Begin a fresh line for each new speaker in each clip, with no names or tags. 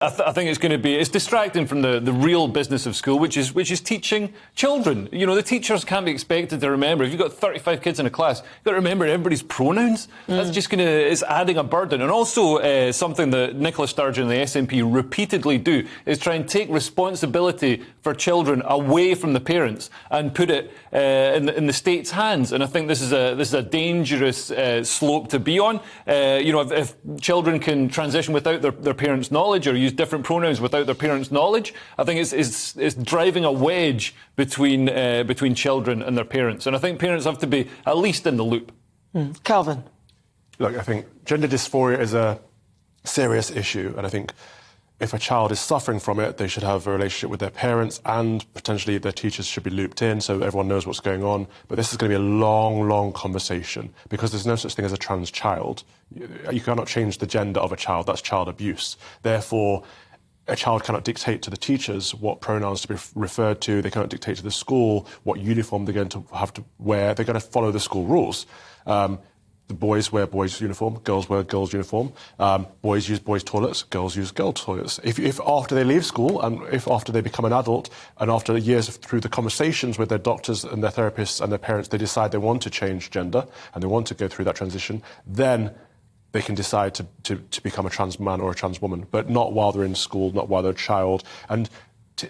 I think it's distracting from the real business of school, which is teaching children. You know, the teachers can't be expected to remember. If you've got 35 kids in a class, you've got to remember everybody's pronouns. That's just it's adding a burden. And also something that Nicola Sturgeon and the SNP repeatedly do is try and take responsibility for children away from the parents and put it in the state's hands. And I think this is a dangerous slope to be on. You know, if children can transition without their parents' knowledge or use different pronouns without their parents' knowledge, I think it's driving a wedge between children and their parents. And I think parents have to be at least in the loop.
Calvin.
Look, I think gender dysphoria is a serious issue, and I think if a child is suffering from it, they should have a relationship with their parents, and potentially their teachers should be looped in so everyone knows what's going on. But this is going to be a long, long conversation because there's no such thing as a trans child. You cannot change the gender of a child. That's child abuse. Therefore, a child cannot dictate to the teachers what pronouns to be referred to. They cannot dictate to the school what uniform they're going to have to wear. They're going to follow the school rules. The boys wear boys' uniform, girls wear girls' uniform. Boys use boys' toilets, girls use girls' toilets. If after they leave school and if after they become an adult and after years through the conversations with their doctors and their therapists and their parents, they decide they want to change gender and they want to go through that transition, then they can decide to become a trans man or a trans woman, but not while they're in school, not while they're a child. And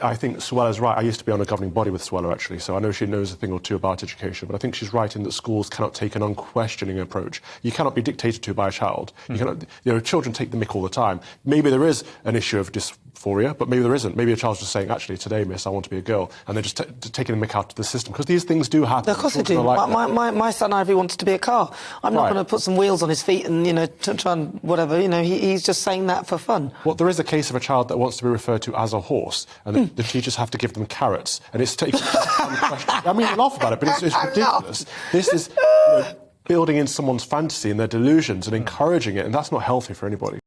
I think Suella's right. I used to be on a governing body with Suella, actually, so I know she knows a thing or two about education, but I think she's right in that schools cannot take an unquestioning approach. You cannot be dictated to by a child. You cannot, children take the mick all the time. Maybe there is an issue of dysphoria, but maybe there isn't. Maybe a child's just saying, actually, today, miss, I want to be a girl, and they're just taking the mick out of the system, because these things do happen.
Of course they do. Like my son Ivory wants to be a car. I'm not going to put some wheels on his feet and, try and whatever. He's just saying that for fun.
Well, there is a case of a child that wants to be referred to as a horse, and the teachers have to give them carrots, and it's taking. I mean, you laugh about it, but it's ridiculous. This is building in someone's fantasy and their delusions and encouraging it, and that's not healthy for anybody.